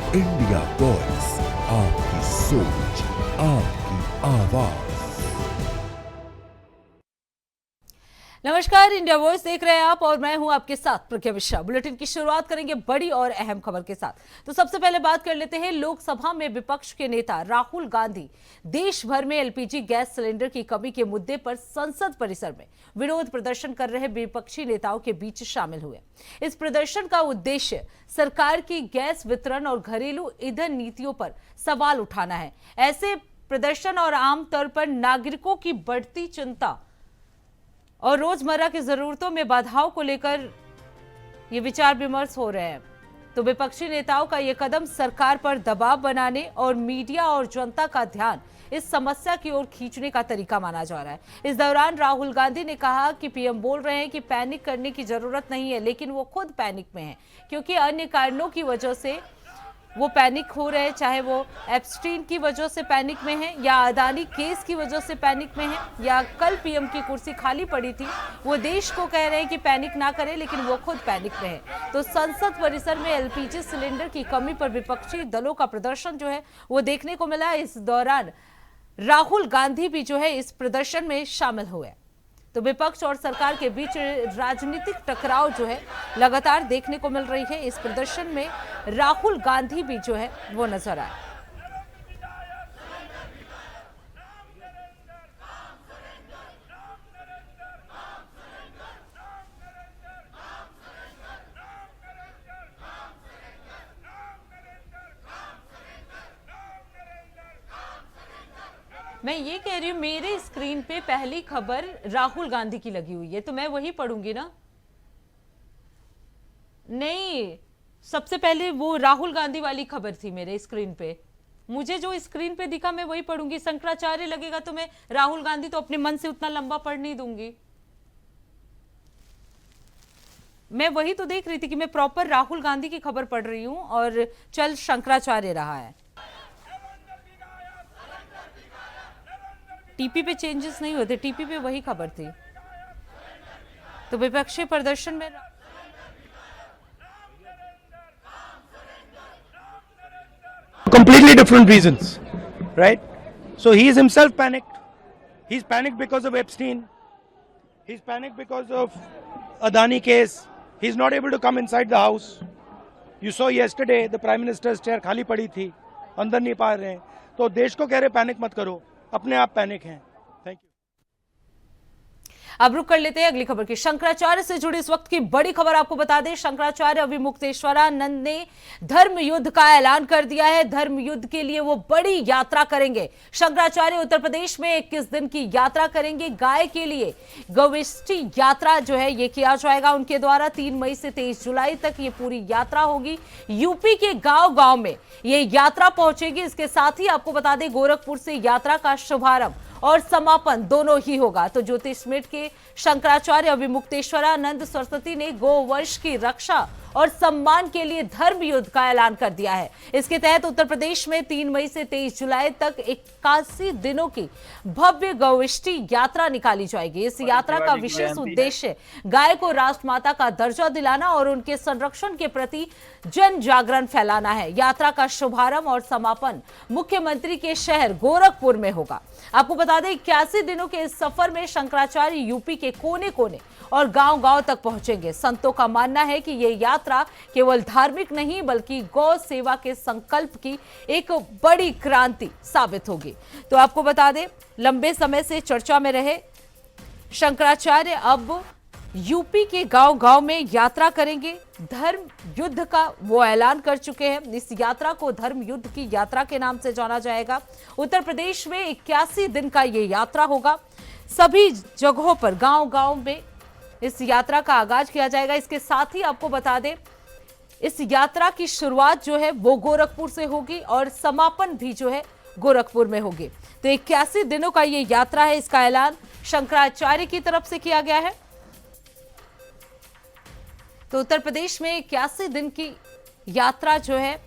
India voice, आपकी सोच, आपकी आवाज। नमस्कार, इंडिया वॉइस देख रहे हैं आप और मैं हूं आपके साथ प्रज्ञा मिश्रा। बुलेटिन की शुरुआत करेंगे बड़ी और अहम खबर के साथ। तो सबसे पहले बात कर लेते हैं लोकसभा में विपक्ष के नेता राहुल गांधी देश भर में एलपीजी गैस सिलेंडर की कमी के मुद्दे पर संसद परिसर में विरोध प्रदर्शन कर रहे विपक्षी नेताओं के बीच शामिल हुए। इस प्रदर्शन का उद्देश्य सरकार की गैस वितरण और घरेलू ईंधन नीतियों पर सवाल उठाना है। ऐसे प्रदर्शन और आमतौर पर नागरिकों की बढ़ती चिंता और रोजमर्रा की जरूरतों में बाधाओं को लेकर ये विचार विमर्श हो रहे हैं। तो विपक्षी नेताओं का ये कदम सरकार पर दबाव बनाने और मीडिया और जनता का ध्यान इस समस्या की ओर खींचने का तरीका माना जा रहा है। इस दौरान राहुल गांधी ने कहा कि पीएम बोल रहे हैं कि पैनिक करने की जरूरत नहीं है, लेकिन वो खुद पैनिक में हैं क्योंकि अन्य कारणों की वजह से वो पैनिक हो रहे हैं, चाहे वो एप्स्टीन की वजह से पैनिक में है या अदानी केस की वजह से पैनिक में है या कल पीएम की कुर्सी खाली पड़ी थी। वो देश को कह रहे हैं कि पैनिक ना करें, लेकिन वो खुद पैनिक में है। तो संसद परिसर में एलपीजी सिलेंडर की कमी पर विपक्षी दलों का प्रदर्शन जो है वो देखने को मिला। इस दौरान राहुल गांधी भी जो है इस प्रदर्शन में शामिल हुए। तो विपक्ष और सरकार के बीच राजनीतिक टकराव जो है लगातार देखने को मिल रही है। इस प्रदर्शन में राहुल गांधी भी जो है वो नजर आए। मैं ये कह रही हूँ, मेरे स्क्रीन पे पहली खबर राहुल गांधी की लगी हुई है, तो मैं वही पढ़ूंगी ना। नहीं, सबसे पहले वो राहुल गांधी वाली खबर थी मेरे स्क्रीन पे। मुझे जो स्क्रीन पे दिखा मैं वही पढ़ूंगी। शंकराचार्य लगेगा तो मैं राहुल गांधी तो अपने मन से उतना लंबा पढ़ नहीं दूंगी। मैं वही तो देख रही थी कि मैं प्रॉपर राहुल गांधी की खबर पढ़ रही हूँ और चल शंकराचार्य रहा है। टीपी पे चेंजेस नहीं होते, टीपी पे वही खबर थी। तो विपक्षी प्रदर्शन में completely different reasons, right? So he is himself panicked. He's panicked because of Epstein. He's panicked because of Adani case. He's not able to come inside the house. You saw yesterday the Prime Minister's chair खाली पड़ी थी, अंदर नहीं पा रहे हैं। तो देश को कह रहे पैनिक मत करो, अपने आप पैनिक हैं। Thank you. अब रुक कर लेते हैं अगली खबर की। शंकराचार्य से जुड़ी इस वक्त की बड़ी खबर आपको बता दें। शंकराचार्य अभिमुक्तेश्वरानंद ने धर्म युद्ध का ऐलान कर दिया है। धर्म युद्ध के लिए वो बड़ी यात्रा करेंगे। शंकराचार्य उत्तर प्रदेश में 21 दिन की यात्रा करेंगे। गाय के लिए गोविष्ठी यात्रा जो है ये किया जाएगा उनके द्वारा। 3 मई से 23 जुलाई तक ये पूरी यात्रा होगी। यूपी के गांव गांव में ये यात्रा पहुंचेगी। इसके साथ ही आपको बता दें गोरखपुर से यात्रा का शुभारंभ और समापन दोनों ही होगा। तो ज्योतिषमठ के शंकराचार्य अभिमुक्तेश्वरानंद सरस्वती ने गोवंश की रक्षा और सम्मान के लिए धर्म युद्ध का ऐलान कर दिया है। इसके तहत उत्तर प्रदेश में 3 मई से 23 जुलाई तक 81 दिनों की भव्य गौविष्ठी यात्रा निकाली जाएगी। इस यात्रा का विशेष उद्देश्य गाय को राष्ट्रमाता का दर्जा दिलाना और उनके संरक्षण के प्रति जन जागरण फैलाना है। यात्रा का शुभारंभ और समापन मुख्यमंत्री के शहर गोरखपुर में होगा। आपको बता दें 81 दिनों के इस सफर में शंकराचार्य यूपी के कोने कोने और गांव गांव तक पहुंचेंगे। संतों का मानना है कि ये यात्रा केवल धार्मिक नहीं बल्कि गौ सेवा के संकल्प की एक बड़ी क्रांति साबित होगी। तो आपको बता दें लंबे समय से चर्चा में रहे शंकराचार्य अब यूपी के गांव गांव में यात्रा करेंगे। धर्म युद्ध का वो ऐलान कर चुके हैं। इस यात्रा को धर्म युद्ध की यात्रा के नाम से जाना जाएगा। उत्तर प्रदेश में 81 दिन का ये यात्रा होगा। सभी जगहों पर गांव गांव में इस यात्रा का आगाज किया जाएगा। इसके साथ ही आपको बता दें इस यात्रा की शुरुआत जो है वो गोरखपुर से होगी और समापन भी जो है गोरखपुर में होगी। तो 81 दिनों का ये यात्रा है। इसका ऐलान शंकराचार्य की तरफ से किया गया है। तो उत्तर प्रदेश में 81 दिन की यात्रा जो है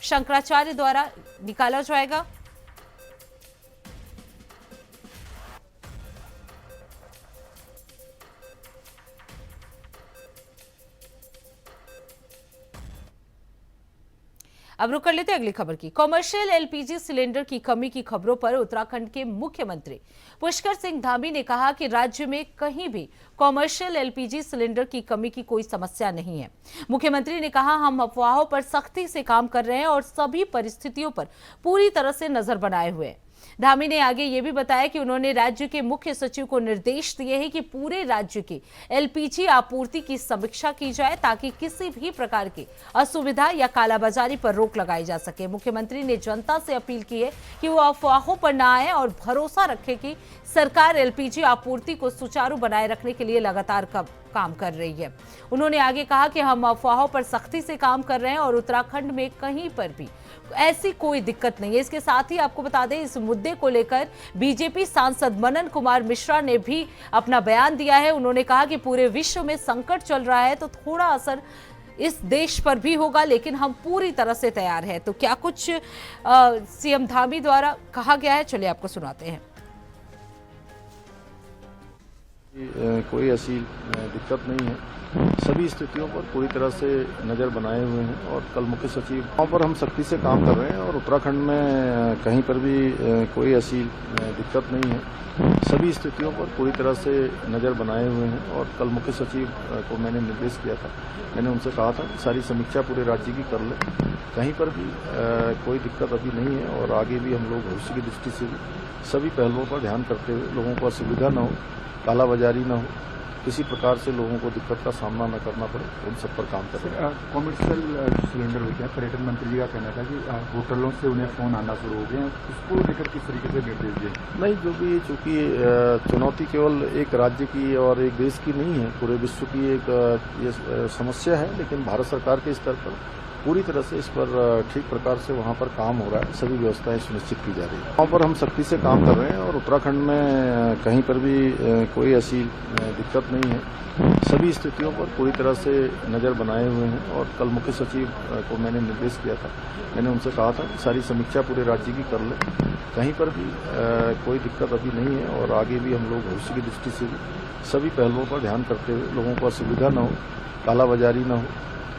शंकराचार्य द्वारा निकाला जाएगा। अब रुक कर लेते हैं अगली खबर की। कॉमर्शियल एलपीजी सिलेंडर की कमी की खबरों पर उत्तराखंड के मुख्यमंत्री पुष्कर सिंह धामी ने कहा कि राज्य में कहीं भी कॉमर्शियल एलपीजी सिलेंडर की कमी की कोई समस्या नहीं है। मुख्यमंत्री ने कहा, हम अफवाहों पर सख्ती से काम कर रहे हैं और सभी परिस्थितियों पर पूरी तरह से नजर बनाए हुए हैं। धामी ने आगे ये भी बताया कि उन्होंने राज्य के मुख्य सचिव को निर्देश दिए हैं कि पूरे राज्य की एलपीजी आपूर्ति की समीक्षा की जाए ताकि किसी भी प्रकार की असुविधा या कालाबाजारी पर रोक लगाई जा सके। मुख्यमंत्री ने जनता से अपील की है कि वो अफवाहों पर न आए और भरोसा रखे कि सरकार एलपीजी आपूर्ति को सुचारू बनाए रखने के लिए लगातार काम कर रही है। उन्होंने आगे कहा कि हम अफवाहों पर सख्ती से काम कर रहे हैं और उत्तराखंड में कहीं पर भी ऐसी कोई दिक्कत नहीं है। इसके साथ ही आपको बता दें, इस मुद्दे को लेकर बीजेपी सांसद मनन कुमार मिश्रा ने भी अपना बयान दिया है। उन्होंने कहा कि पूरे विश्व में संकट चल रहा है तो थोड़ा असर इस देश पर भी होगा, लेकिन हम पूरी तरह से तैयार हैं। तो क्या कुछ सीएम धामी द्वारा कहा गया है, चलिए आपको सुनाते हैं। कोई ऐसी दिक्कत नहीं है, सभी स्थितियों पर पूरी तरह से नज़र बनाए हुए हैं और कल मुख्य सचिव वहाँ पर हम सख्ती से काम कर रहे हैं और उत्तराखंड में कहीं पर भी कोई ऐसी दिक्कत नहीं है, सभी स्थितियों पर पूरी तरह से नज़र बनाए हुए हैं और कल मुख्य सचिव को मैंने निर्देश किया था, मैंने उनसे कहा था कि सारी समीक्षा पूरे राज्य की कर ले, कहीं पर भी कोई दिक्कत अभी नहीं है और आगे भी हम लोग भविष्य की दृष्टि से भी सभी पहलुओं पर ध्यान करते हुए लोगों को असुविधा न हो, कालाबाजारी न हो, किसी प्रकार से लोगों को दिक्कत का सामना न करना पड़े, उन सब पर काम कर रहे हैं। कॉमर्शियल सिलेंडर हो गया, पर्यटन मंत्री जी का कहना था कि होटलों से उन्हें फोन आना शुरू हो गए हैं, उसको लेकर किस तरीके से निर्देश दिए? नहीं, जो भी चूंकि चुनौती केवल एक राज्य की और एक देश की नहीं है, पूरे विश्व की एक ये समस्या है, लेकिन भारत सरकार के स्तर पर पूरी तरह से इस पर ठीक प्रकार से वहाँ पर काम हो रहा है, सभी व्यवस्थाएं सुनिश्चित की जा रही है। वहाँ पर हम सख्ती से काम कर रहे हैं और उत्तराखंड में कहीं पर भी कोई ऐसी दिक्कत नहीं है, सभी स्थितियों पर पूरी तरह से नज़र बनाए हुए हैं और कल मुख्य सचिव को मैंने निर्देश किया था, मैंने उनसे कहा था कि सारी समीक्षा पूरे राज्य की कर ले, कहीं पर भी कोई दिक्कत अभी नहीं है और आगे भी हम लोग भविष्य की दृष्टि से भी सभी पहलुओं पर ध्यान करते हुए लोगों को असुविधा न हो, कालाबाजारी न हो,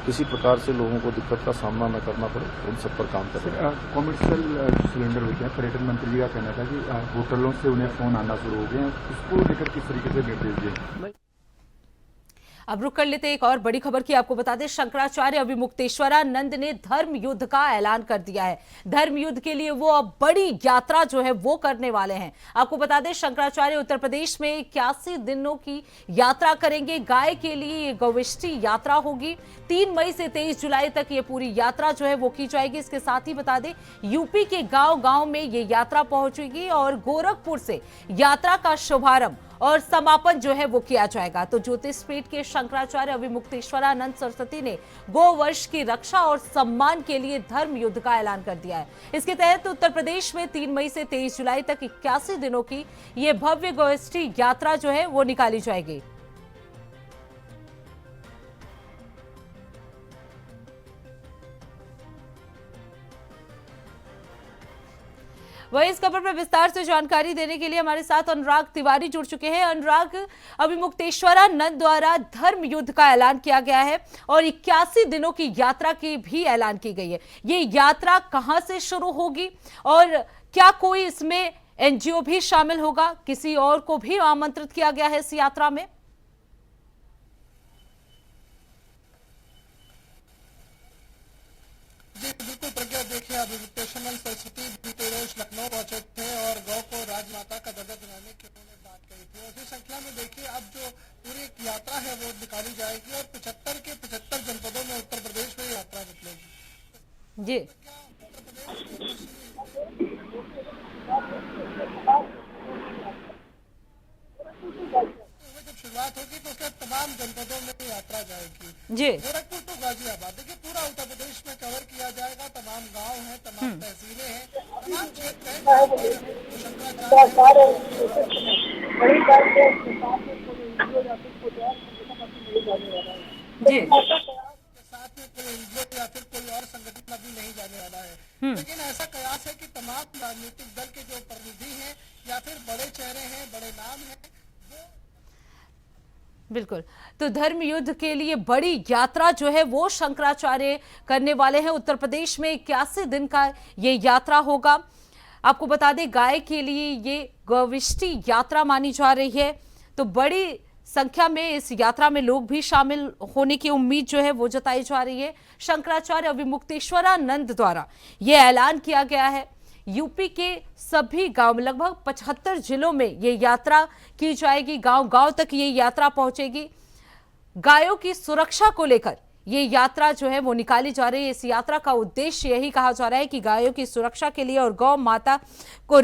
किसी प्रकार से लोगों को दिक्कत का सामना न करना पड़े, उन सब पर काम कर रहे हैं। कॉमर्शियल सिलेंडर हो गया, पर्यटन मंत्री जी का कहना था कि होटलों से उन्हें फोन आना शुरू हो गए हैं, उसको लेकर किस तरीके से निर्देश दिए? अब रुक कर लेते एक और बड़ी खबर की आपको बता दें, शंकराचार्य अभिमुक्तेश्वरानंद ने धर्म युद्ध का ऐलान कर दिया है। धर्म युद्ध के लिए वो अब बड़ी यात्रा जो है वो करने वाले हैं। आपको बता दें, शंकराचार्य उत्तर प्रदेश में 81 दिनों की यात्रा करेंगे। गाय के लिए ये गौविष्ठी यात्रा होगी। 3 मई से 23 जुलाई तक ये पूरी यात्रा जो है वो की जाएगी। इसके साथ ही बता दें, यूपी के गांव-गांव में ये यात्रा पहुंचेगी और गोरखपुर से यात्रा का शुभारंभ और समापन जो है वो किया जाएगा। तो ज्योतिषपीठ के शंकराचार्य अभिमुक्तेश्वरानंद सरस्वती ने गो वर्ष की रक्षा और सम्मान के लिए धर्म युद्ध का ऐलान कर दिया है। इसके तहत उत्तर प्रदेश में 3 मई से 23 जुलाई तक 81 दिनों की ये भव्य गोष्ठी यात्रा जो है वो निकाली जाएगी। वही इस खबर पर विस्तार से जानकारी देने के लिए हमारे साथ अनुराग तिवारी जुड़ चुके हैं। अनुराग, अभिमुक्तेश्वरानंद द्वारा धर्म युद्ध का ऐलान किया गया है और 81 दिनों की यात्रा की भी ऐलान की गई है। ये यात्रा कहां से शुरू होगी और क्या कोई इसमें एनजीओ भी शामिल होगा? किसी और को भी आमंत्रित किया गया है इस यात्रा में? बिल्कुल प्रज्ञा, देखिए अभिमुक्तेश्वरानंद सरस्वती बीते रोज लखनऊ पहुंचे थे और गौ को राजमाता का दर्जा दिलाने की उन्होंने बात कही थी। और इस श्रृंखला में देखिए अब जो पूरी यात्रा है वो निकाली जाएगी और 75 के 75 जनपदों में उत्तर प्रदेश में यात्रा निकलेगी। जी, जब शुरुआत होगी तो उसके तमाम जनपदों में यात्रा जाएगी। जी, गोरखपुर टू गाजियाबाद, देखिए पूरा उत्तर प्रदेश में कवर किया जाएगा। तमाम गांव हैं, तमाम तहसीलें हैं, तमाम क्षेत्र हैं। जी, साथ में कोई एनजीओ या फिर कोई और संगठन अभी नहीं जाने वाला है, लेकिन ऐसा कयास है कि तमाम राजनीतिक दल के जो प्रतिनिधि हैं या फिर बड़े चेहरे हैं, बड़े नाम हैं, बिल्कुल। तो धर्म युद्ध के लिए बड़ी यात्रा जो है वो शंकराचार्य करने वाले हैं। उत्तर प्रदेश में 81 दिन का ये यात्रा होगा। आपको बता दें, गाय के लिए ये गविष्टि यात्रा मानी जा रही है। तो बड़ी संख्या में इस यात्रा में लोग भी शामिल होने की उम्मीद जो है वो जताई जा रही है। शंकराचार्य अविमुक्तेश्वरानंद द्वारा ये ऐलान किया गया है। यूपी के सभी गांव में लगभग 75 जिलों में ये यात्रा की जाएगी। गांव गांव तक ये यात्रा पहुंचेगी। गायों की सुरक्षा को लेकर ये यात्रा जो है वो निकाली जा रही है। इस यात्रा का उद्देश्य यही कहा जा रहा है कि गायों की सुरक्षा के लिए और गौ माता को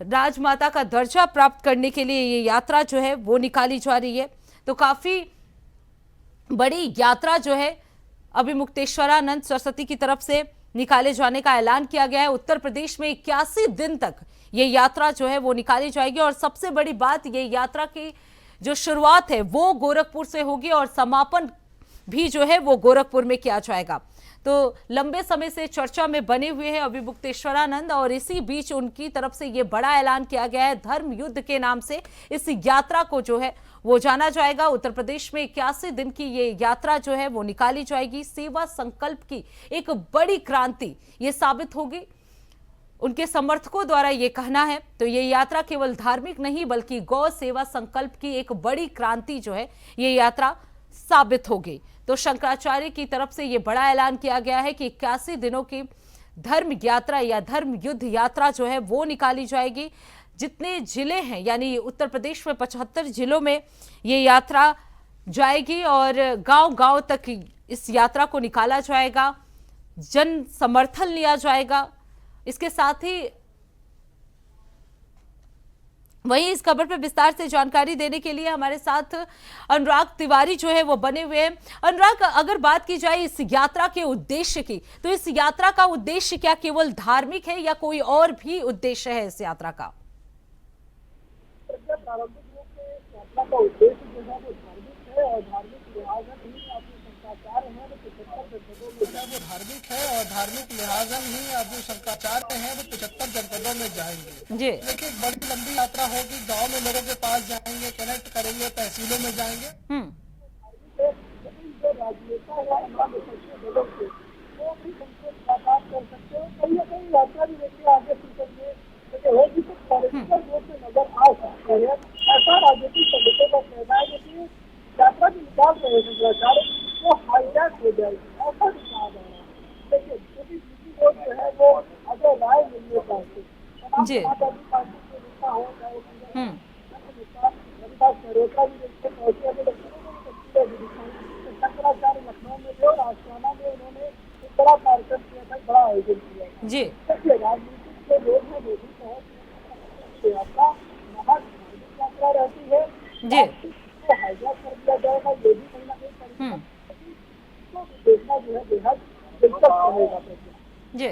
राजमाता का दर्जा प्राप्त करने के लिए ये यात्रा जो है वो निकाली जा रही है। तो काफी बड़ी यात्रा जो है अविमुक्तेश्वरानंद सरस्वती की तरफ से निकाले जाने का ऐलान किया गया है। उत्तर प्रदेश में 81 दिन तक ये यात्रा जो है वो निकाली जाएगी। और सबसे बड़ी बात, ये यात्रा की जो शुरुआत है वो गोरखपुर से होगी और समापन भी जो है वो गोरखपुर में किया जाएगा। तो लंबे समय से चर्चा में बने हुए हैं अविमुक्तेश्वरानंद, और इसी बीच उनकी तरफ से ये बड़ा ऐलान किया गया है। धर्म युद्ध के नाम से इस यात्रा को जो है वो जाना जाएगा। उत्तर प्रदेश में 81 दिन की ये यात्रा जो है वो निकाली जाएगी। सेवा संकल्प की एक बड़ी क्रांति ये साबित होगी, उनके समर्थकों द्वारा ये कहना है। तो ये यात्रा केवल धार्मिक नहीं बल्कि गौ सेवा संकल्प की एक बड़ी क्रांति जो है ये यात्रा साबित होगी। तो शंकराचार्य की तरफ से ये बड़ा ऐलान किया गया है कि 81 दिनों की धर्म यात्रा या धर्म युद्ध यात्रा जो है वो निकाली जाएगी। जितने जिले हैं, यानी उत्तर प्रदेश में 75 जिलों में ये यात्रा जाएगी और गांव गांव तक इस यात्रा को निकाला जाएगा। जन समर्थन लिया जाएगा। इसके साथ ही वहीं इस खबर पर विस्तार से जानकारी देने के लिए हमारे साथ अनुराग तिवारी जो है वो बने हुए हैं। अनुराग, अगर बात की जाए इस यात्रा के उद्देश्य की, तो इस यात्रा का उद्देश्य क्या केवल धार्मिक है या कोई और भी उद्देश्य है इस यात्रा का? प्रारंभिक रूप से यात्रा का उद्देश्य जो है वो धार्मिक है और धार्मिक लिहाजन ही अपने शंकराचार्य हैं वो 75 जनपदों में वो धार्मिक है और धार्मिक लिहाजन ही अब जो शंकराचार्य हैं वो 75 जनपदों में जाएंगे जी। देखिए, बड़ी लंबी यात्रा होगी। गांव में लोगों के पास जाएंगे, कनेक्ट करेंगे, तहसीलों में जाएंगे। जो राजनेता है वो भी उनसे मुलाकात कर सकते हैं। कहीं ना कहीं यात्रा भी देखिए आगे चलकर होगी तो पॉलिटिकल रूप से नजर आ सकते हैं। ऐसा राजनीतिक संगठनों का कहना है कि यात्रा जो निकाल रहे शंकराचार्य वो हाईजैक हो जाएगी, ऐसा भी कहा जा रहा है। देखिए, क्योंकि दूसरी ओर जो है वो अजय राय मिलने पाते समाजवादी पार्टी के नेता हो चाहे हरिदास मल्होत्रा भी देखते पहुंचे अभी शंकराचार्य लखनऊ में जो आशियाना में उन्होंने एक बड़ा कार्यक्रम किया था, बड़ा आयोजन किया जी। देखिए, राजनीतिक जो लोग हैं वो भी यात्रा महाधार्मिक यात्रा रहती है जी। तो हाईजैक कर दिया जाएगा ये भी कहीं ना कहीं तो देखना जो है बेहद दिलचस्प रहेगा जी।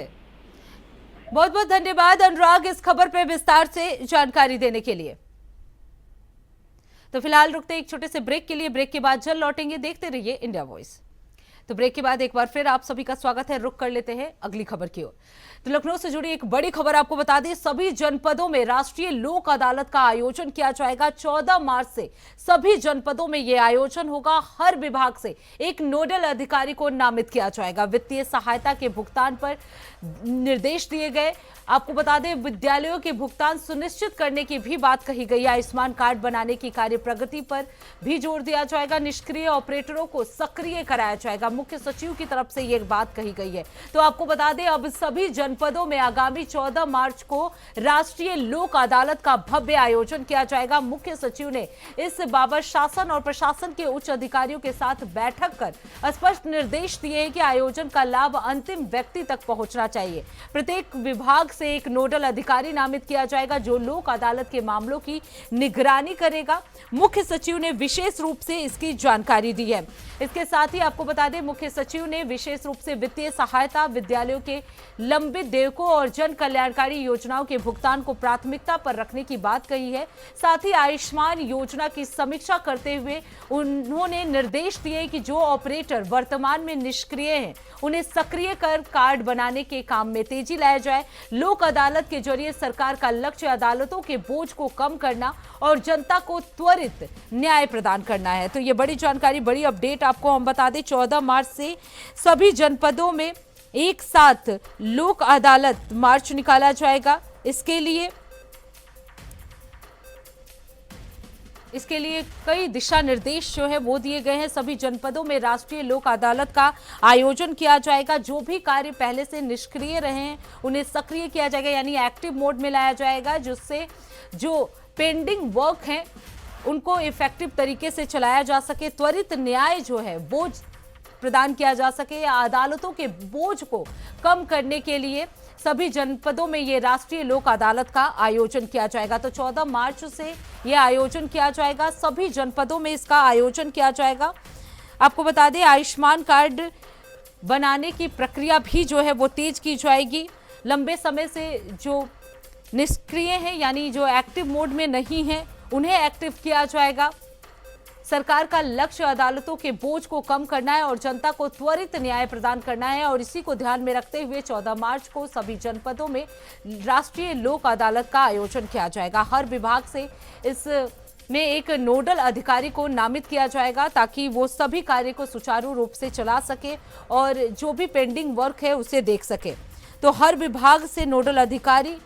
बहुत बहुत धन्यवाद अनुराग इस खबर पे विस्तार से जानकारी देने के लिए। तो फिलहाल रुकते हैं एक छोटे से ब्रेक के लिए। ब्रेक के बाद जल्द लौटेंगे। देखते रहिए इंडिया वॉइस। तो ब्रेक के बाद एक बार फिर आप सभी का स्वागत है। रुक कर लेते हैं अगली खबर की ओर। तो लखनऊ से जुड़ी एक बड़ी खबर आपको बता दें, सभी जनपदों में राष्ट्रीय लोक अदालत का आयोजन किया जाएगा। 14 मार्च से सभी जनपदों में यह आयोजन होगा। हर विभाग से एक नोडल अधिकारी को नामित किया जाएगा। वित्तीय सहायता के भुगतान पर निर्देश दिए गए। आपको बता दें, विद्यालयों के भुगतान सुनिश्चित करने की भी बात कही गई। आयुष्मान कार्ड बनाने की कार्य प्रगति पर भी जोर दिया जाएगा। निष्क्रिय ऑपरेटरों को सक्रिय कराया जाएगा। मुख्य सचिव की तरफ से यह बात कही गई है। तो आपको बता दें, अब सभी जनपदों में आगामी 14 मार्च को राष्ट्रीय लोक अदालत का भव्य आयोजन किया जाएगा। मुख्य सचिव ने इस बाबत शासन और प्रशासन के उच्च अधिकारियों के साथ बैठक कर स्पष्ट निर्देश दिए हैं कि आयोजन का लाभ अंतिम व्यक्ति तक पहुंचना चाहिए। प्रत्येक विभाग से एक नोडल अधिकारी नामित किया जाएगा जो लोक अदालत के मामलों की निगरानी करेगा। मुख्य सचिव ने विशेष रूप से इसकी जानकारी दी है। इसके साथ ही आपको बता दें, मुख्य सचिव ने विशेष रूप से वित्तीय सहायता, विद्यालयों के लंबित देयकों और जन कल्याणकारी योजनाओं के भुगतान को प्राथमिकता पर रखने की बात कही है। साथ ही आयुष्मान योजना की समीक्षा करते हुए उन्होंने निर्देश दिए कि जो ऑपरेटर वर्तमान में निष्क्रिय हैं उन्हें सक्रिय कर कार्ड बनाने के काम में तेजी लाया जाए। लोक अदालत के जरिए सरकार का लक्ष्य अदालतों के बोझ को कम करना और जनता को त्वरित न्याय प्रदान करना है। तो ये बड़ी जानकारी, बड़ी अपडेट आपको हम बता दें, 14 मार्च से सभी जनपदों में एक साथ लोक अदालत मार्च निकाला जाएगा। इसके लिए कई दिशा निर्देश जो है वो दिए गए हैं। सभी जनपदों में राष्ट्रीय लोक अदालत का आयोजन किया जाएगा। जो भी कार्य पहले से निष्क्रिय रहे हैं उन्हें सक्रिय किया जाएगा, यानी एक्टिव मोड में लाया जाएगा, जिससे जो पेंडिंग वर्क है उनको इफेक्टिव तरीके से चलाया जा सके, त्वरित न्याय जो है वो प्रदान किया जा सके, या अदालतों के बोझ को कम करने के लिए सभी जनपदों में ये राष्ट्रीय लोक अदालत का आयोजन किया जाएगा। तो 14 मार्च से यह आयोजन किया जाएगा, सभी जनपदों में इसका आयोजन किया जाएगा। आपको बता दें, आयुष्मान कार्ड बनाने की प्रक्रिया भी जो है वो तेज की जाएगी। लंबे समय से जो निष्क्रिय हैं, यानी जो एक्टिव मोड में नहीं है, उन्हें एक्टिव किया जाएगा। सरकार का लक्ष्य अदालतों के बोझ को कम करना है और जनता को त्वरित न्याय प्रदान करना है, और इसी को ध्यान में रखते हुए 14 मार्च को सभी जनपदों में राष्ट्रीय लोक अदालत का आयोजन किया जाएगा। हर विभाग से इसमें एक नोडल अधिकारी को नामित किया जाएगा ताकि वो सभी कार्य को सुचारू रूप से चला सके और जो भी पेंडिंग वर्क है उसे देख सके। तो हर विभाग से नोडल अधिकारी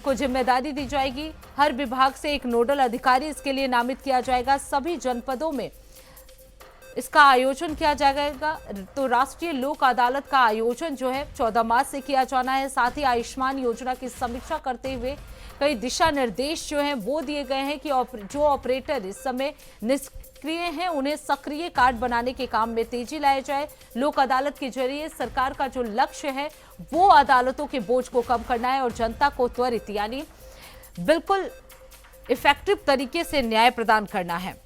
को जिम्मेदारी दी जाएगी। हर विभाग से एक नोडल अधिकारी इसके लिए नामित किया जाएगा। सभी जनपदों में इसका आयोजन किया जाएगा। तो राष्ट्रीय लोक अदालत का आयोजन जो है 14 मार्च से किया जाना है। साथ ही आयुष्मान योजना की समीक्षा करते हुए कई दिशा निर्देश जो हैं वो दिए गए हैं कि जो ऑपरेटर इस समय निष्क्रिय हैं उन्हें सक्रिय कार्ड बनाने के काम में तेजी लाया जाए। लोक अदालत के जरिए सरकार का जो लक्ष्य है वो अदालतों के बोझ को कम करना है और जनता को त्वरित, यानी बिल्कुल इफेक्टिव तरीके से न्याय प्रदान करना है।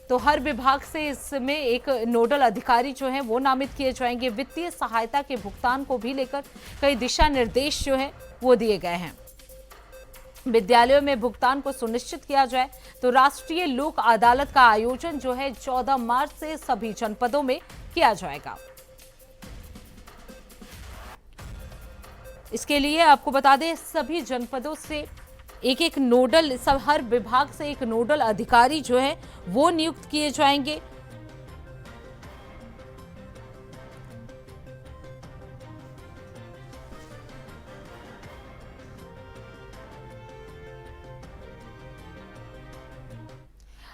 तो हर विभाग से इसमें एक नोडल अधिकारी जो है वो नामित किए जाएंगे। वित्तीय सहायता के भुगतान को भी लेकर कई दिशा निर्देश जो है वो दिए गए हैं। विद्यालयों में भुगतान को सुनिश्चित किया जाए। तो राष्ट्रीय लोक अदालत का आयोजन जो है 14 मार्च से सभी जनपदों में किया जाएगा। इसके लिए आपको बता दें, सभी जनपदों से एक नोडल, हर विभाग से एक नोडल अधिकारी जो है वो नियुक्त किए जाएंगे।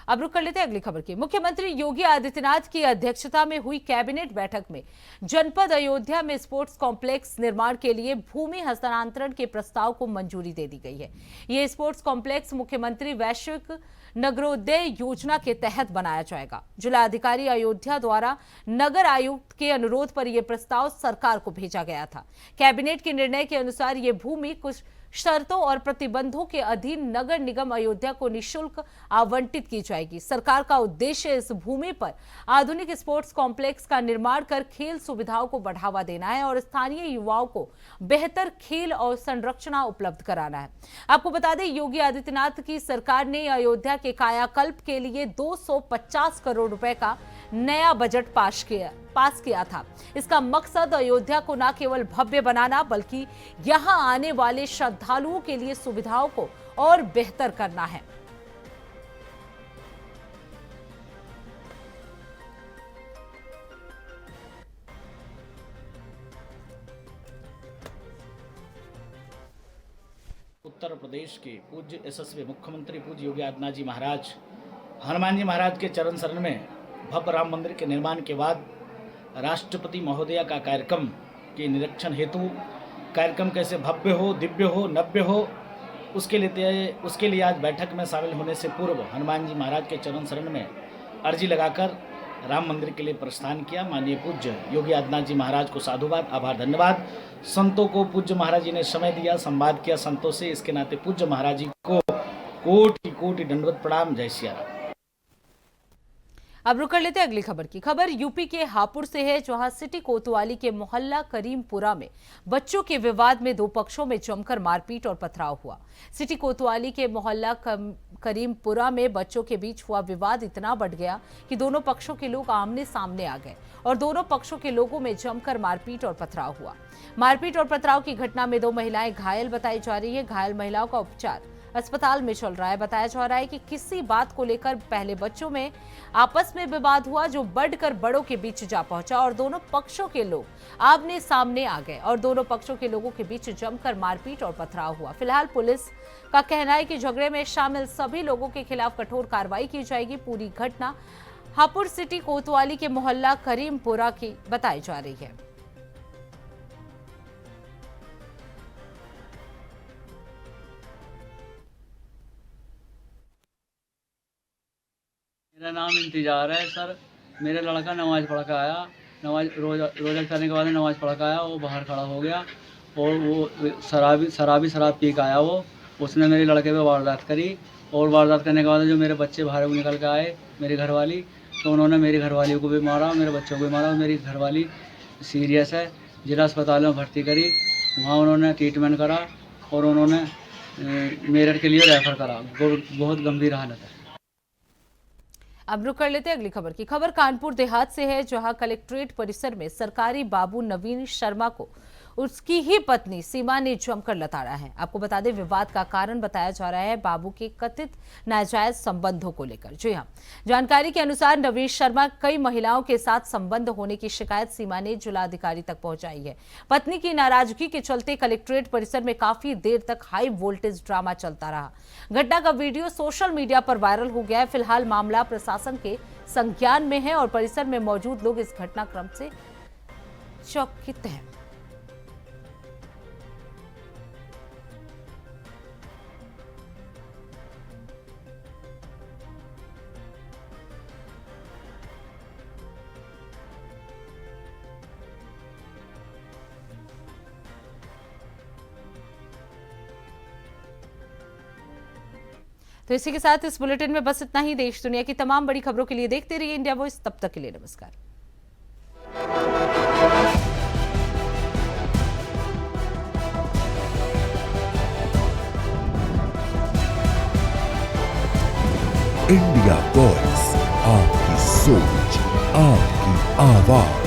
अब रुक कर लेते हैं अगली खबर की। मुख्यमंत्री योगी आदित्यनाथ की अध्यक्षता में हुई कैबिनेट बैठक में जनपद अयोध्या में स्पोर्ट्स कॉम्प्लेक्स निर्माण के लिए भूमि हस्तांतरण के प्रस्ताव को मंजूरी दे दी गई है। यह स्पोर्ट्स कॉम्प्लेक्स मुख्यमंत्री वैश्विक नगरोदय योजना के तहत बनाया जाएगा। जिलाधिकारी अयोध्या द्वारा नगर आयुक्त के अनुरोध पर यह प्रस्ताव सरकार को भेजा गया था। कैबिनेट के निर्णय के अनुसार यह भूमि कुछ शर्तों और प्रतिबंधों के अधीन नगर निगम अयोध्या को निःशुल्क आवंटित की जाएगी। सरकार का उद्देश्य इस भूमि पर आधुनिक स्पोर्ट्स कॉम्प्लेक्स का निर्माण कर खेल सुविधाओं को बढ़ावा देना है और स्थानीय युवाओं को बेहतर खेल और संरचना उपलब्ध कराना है। आपको बता दें, योगी आदित्यनाथ की सरकार ने अयोध्या के कायाकल्प के लिए 250 करोड़ रुपए का नया बजट पास किया था। इसका मकसद अयोध्या को न केवल भव्य बनाना बल्कि यहां आने वाले श्रद्धालुओं के लिए सुविधाओं को और बेहतर करना है। उत्तर प्रदेश के पूज्य यशस्वी मुख्यमंत्री पूज्य योगी आदित्यनाथ जी महाराज हनुमान जी महाराज के चरण शरण में भव्य राम मंदिर के निर्माण के बाद राष्ट्रपति महोदया का कार्यक्रम के निरीक्षण हेतु कार्यक्रम कैसे भव्य हो, दिव्य हो, नव्य हो, उसके लिए आज बैठक में शामिल होने से पूर्व हनुमान जी महाराज के चरण शरण में अर्जी लगाकर राम मंदिर के लिए प्रस्थान किया। माननीय पूज्य योगी आदित्यनाथ जी महाराज को साधुवाद, आभार, धन्यवाद। संतों को पूज्य महाराज जी ने समय दिया, संवाद किया संतों से, इसके नाते पूज्य महाराज जी को कोटि कोटि दंडवत प्रणाम। जय सिया राम। अब रुक कर लेते हैं अगली खबर की। खबर यूपी के हापुड़ से है, जहां सिटी कोतवाली के मोहल्ला करीमपुरा में बच्चों के विवाद में दो पक्षों में जमकर मारपीट और पथराव हुआ। सिटी कोतवाली के मोहल्ला करीमपुरा में बच्चों के बीच हुआ विवाद इतना बढ़ गया कि दोनों पक्षों के लोग आमने सामने आ गए और दोनों पक्षों के लोगों में जमकर मारपीट और पथराव हुआ। मारपीट और पथराव की घटना में दो महिलाएं घायल बताई जा रही है। घायल महिलाओं का उपचार अस्पताल में चल रहा है। बताया जा रहा है कि किसी बात को लेकर पहले बच्चों में आपस में विवाद हुआ, जो बढ़कर बड़ों के बीच जा पहुंचा और दोनों पक्षों के लोग आमने सामने आ गए और दोनों पक्षों के लोगों के बीच जमकर मारपीट और पथराव हुआ। फिलहाल पुलिस का कहना है कि झगड़े में शामिल सभी लोगों के खिलाफ कठोर कार्रवाई की जाएगी। पूरी घटना हापुड़ सिटी कोतवाली के मोहल्ला करीमपुरा की बताई जा रही है। मेरा नाम इंतजार है सर। मेरा लड़का नमाज पढ़ के आया, नमाज रोज़ा करने के बाद नमाज पढ़ के आया, वो बाहर खड़ा हो गया और वो शराब पी के आया। उसने मेरे लड़के पे वारदात करी और वारदात करने के बाद जो मेरे बच्चे बाहर निकल के आए, मेरी घरवाली, तो उन्होंने मेरी घरवाली को भी मारा, मेरे बच्चों को भी मारा। मेरी घरवाली सीरियस है, जिला अस्पताल में भर्ती करी, वहाँ उन्होंने ट्रीटमेंट करा और उन्होंने मेरठ के लिए रेफर करा। बहुत गंभीर हालत है। अब रुक कर लेते हैं अगली खबर की। खबर कानपुर देहात से है, जहां कलेक्ट्रेट परिसर में सरकारी बाबू नवीन शर्मा को उसकी ही पत्नी सीमा ने जमकर लताड़ा है। आपको बता दें, विवाद का कारण बताया जा रहा है बाबू के कथित नाजायज संबंधों को लेकर। जी हां, जानकारी के अनुसार नवीन शर्मा कई महिलाओं के साथ संबंध होने की शिकायत सीमा ने जिलाधिकारी तक पहुंचाई है। पत्नी की नाराजगी के चलते कलेक्ट्रेट परिसर में काफी देर तक हाई वोल्टेज ड्रामा चलता रहा। घटना का वीडियो सोशल मीडिया पर वायरल हो गया है। फिलहाल मामला प्रशासन के संज्ञान में है और परिसर में मौजूद लोग इस घटनाक्रम से चौंकित हैं। तो इसी के साथ इस बुलेटिन में बस इतना ही। देश दुनिया की तमाम बड़ी खबरों के लिए देखते रहिए इंडिया वॉइस। तब तक के लिए नमस्कार। इंडिया वॉइस, आपकी सोच, आपकी आवाज।